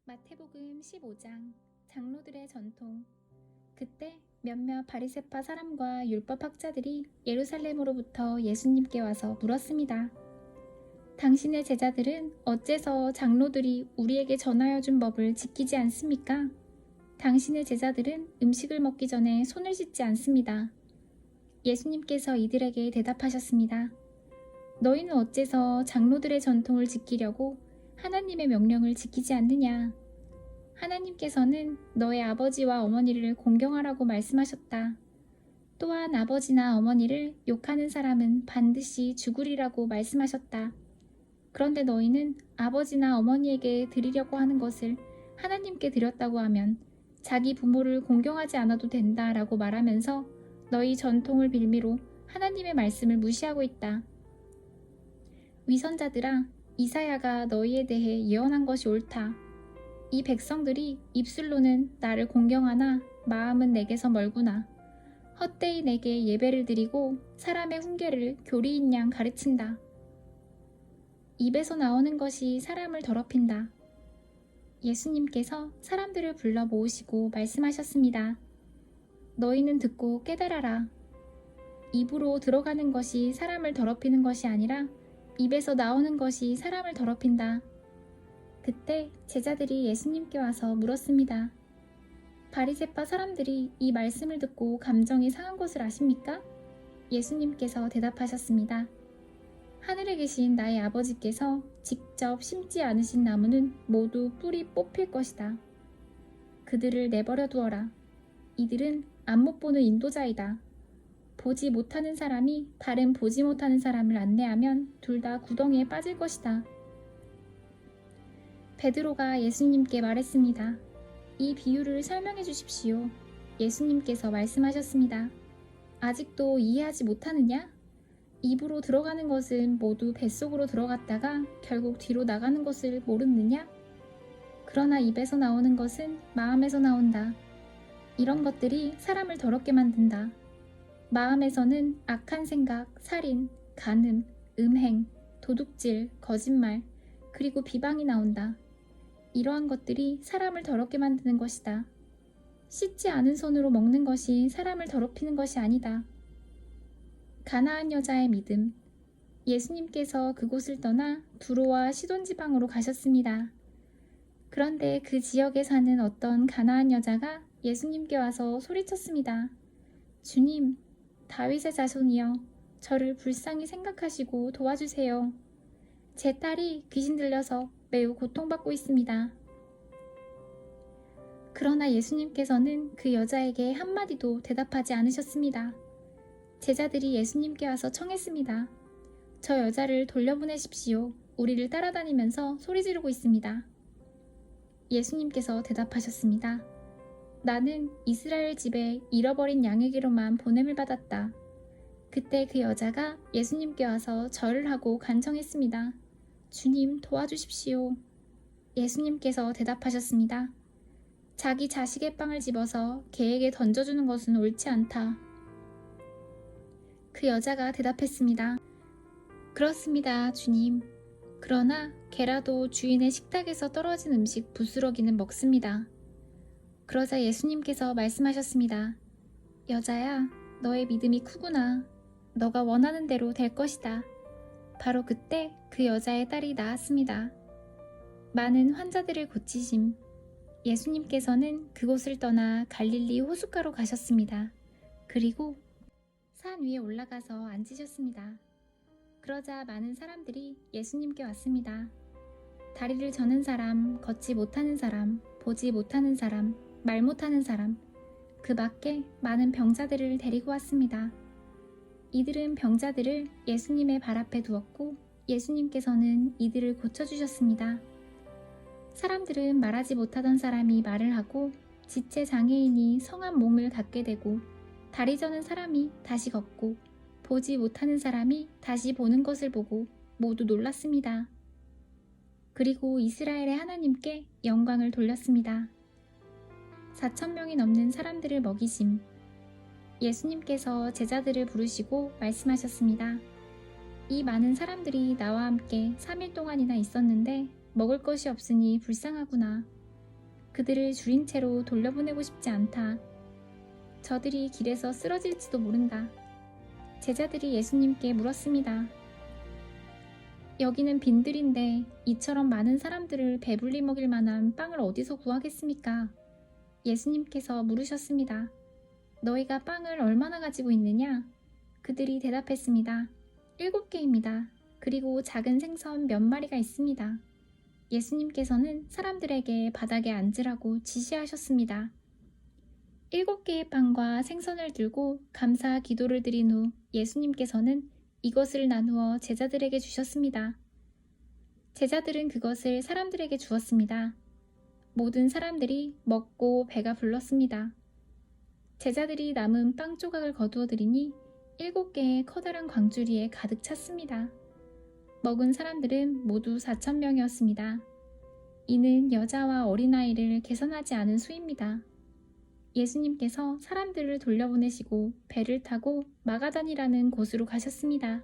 마태복음 15장 장로들의 전통. 그때 몇몇 바리새파 사람과 율법 학자들이 예루살렘으로부터 예수님께 와서 물었습니다. 당신의 제자들은 어째서 장로들이 우리에게 전하여 준 법을 지키지 않습니까? 당신의 제자들은 음식을 먹기 전에 손을 씻지 않습니다. 예수님께서 이들에게 대답하셨습니다. 너희는 어째서 장로들의 전통을 지키려고 하나님의 명령을 지키지 않느냐? 하나님께서는 너의 아버지와 어머니를 공경하라고 말씀하셨다. 또한 아버지나 어머니를 욕하는 사람은 반드시 죽으리라고 말씀하셨다. 그런데 너희는 아버지나 어머니에게 드리려고 하는 것을 하나님께 드렸다고 하면 자기 부모를 공경하지 않아도 된다라고 말하면서 너희 전통을 빌미로 하나님의 말씀을 무시하고 있다. 위선자들아, 이사야가 너희에 대해 예언한 것이 옳다. 이 백성들이 입술로는 나를 공경하나 마음은 내게서 멀구나. 헛되이 내게 예배를 드리고 사람의 훈계를 교리인 양 가르친다. 입에서 나오는 것이 사람을 더럽힌다. 예수님께서 사람들을 불러 모으시고 말씀하셨습니다. 너희는 듣고 깨달아라. 입으로 들어가는 것이 사람을 더럽히는 것이 아니라 입에서 나오는 것이 사람을 더럽힌다. 그때 제자들이 예수님께 와서 물었습니다. 바리새파 사람들이 이 말씀을 듣고 감정이 상한 것을 아십니까? 예수님께서 대답하셨습니다. 하늘에 계신 나의 아버지께서 직접 심지 않으신 나무는 모두 뿌리 뽑힐 것이다. 그들을 내버려 두어라. 이들은 안못 보는 인도자이다. 보지 못하는 사람이 다른 보지 못하는 사람을 안내하면 둘 다 구덩이에 빠질 것이다. 베드로가 예수님께 말했습니다. 이 비유를 설명해 주십시오. 예수님께서 말씀하셨습니다. 아직도 이해하지 못하느냐? 입으로 들어가는 것은 모두 뱃속으로 들어갔다가 결국 뒤로 나가는 것을 모르느냐? 그러나 입에서 나오는 것은 마음에서 나온다. 이런 것들이 사람을 더럽게 만든다. 마음에서는 악한 생각, 살인, 간음, 음행, 도둑질, 거짓말, 그리고 비방이 나온다. 이러한 것들이 사람을 더럽게 만드는 것이다. 씻지 않은 손으로 먹는 것이 사람을 더럽히는 것이 아니다. 가나안 여자의 믿음. 예수님께서 그곳을 떠나 두로와 시돈 지방으로 가셨습니다. 그런데 그 지역에 사는 어떤 가나안 여자가 예수님께 와서 소리쳤습니다. 주님, 다윗의 자손이여, 저를 불쌍히 생각하시고 도와주세요. 제 딸이 귀신 들려서 매우 고통받고 있습니다. 그러나 예수님께서는 그 여자에게 한마디도 대답하지 않으셨습니다. 제자들이 예수님께 와서 청했습니다. 저 여자를 돌려보내십시오. 우리를 따라다니면서 소리 지르고 있습니다. 예수님께서 대답하셨습니다. 나는 이스라엘 집에 잃어버린 양에게로만 보냄을 받았다. 그때 그 여자가 예수님께 와서 절을 하고 간청했습니다. 주님, 도와주십시오. 예수님께서 대답하셨습니다. 자기 자식의 빵을 집어서 개에게 던져주는 것은 옳지 않다. 그 여자가 대답했습니다. 그렇습니다, 주님. 그러나 개라도 주인의 식탁에서 떨어진 음식 부스러기는 먹습니다. 그러자 예수님께서 말씀하셨습니다. 여자야, 너의 믿음이 크구나. 너가 원하는 대로 될 것이다. 바로 그때 그 여자의 딸이 나았습니다. 많은 환자들을 고치심. 예수님께서는 그곳을 떠나 갈릴리 호숫가로 가셨습니다. 그리고 산 위에 올라가서 앉으셨습니다. 그러자 많은 사람들이 예수님께 왔습니다. 다리를 저는 사람, 걷지 못하는 사람, 보지 못하는 사람, 말 못하는 사람, 그 밖에 많은 병자들을 데리고 왔습니다. 이들은 병자들을 예수님의 발 앞에 두었고 예수님께서는 이들을 고쳐주셨습니다. 사람들은 말하지 못하던 사람이 말을 하고 지체 장애인이 성한 몸을 갖게 되고 다리 저는 사람이 다시 걷고 보지 못하는 사람이 다시 보는 것을 보고 모두 놀랐습니다. 그리고 이스라엘의 하나님께 영광을 돌렸습니다. 4,000명이 넘는 사람들을 먹이심. 예수님께서 제자들을 부르시고 말씀하셨습니다. 이 많은 사람들이 나와 함께 3일 동안이나 있었는데 먹을 것이 없으니 불쌍하구나. 그들을 줄인 채로 돌려보내고 싶지 않다. 저들이 길에서 쓰러질지도 모른다. 제자들이 예수님께 물었습니다. 여기는 빈들인데 이처럼 많은 사람들을 배불리 먹일 만한 빵을 어디서 구하겠습니까? 예수님께서 물으셨습니다. 너희가 빵을 얼마나 가지고 있느냐? 그들이 대답했습니다. 7개입니다. 그리고 작은 생선 몇 마리가 있습니다. 예수님께서는 사람들에게 바닥에 앉으라고 지시하셨습니다. 7개의 빵과 생선을 들고 감사 기도를 드린 후 예수님께서는 이것을 나누어 제자들에게 주셨습니다. 제자들은 그것을 사람들에게 주었습니다. 모든 사람들이 먹고 배가 불렀습니다. 제자들이 남은 빵 조각을 거두어 드리니 7개의 커다란 광주리에 가득 찼습니다. 먹은 사람들은 모두 4,000명이었습니다. 이는 여자와 어린아이를 계산하지 않은 수입니다. 예수님께서 사람들을 돌려보내시고 배를 타고 마가단이라는 곳으로 가셨습니다.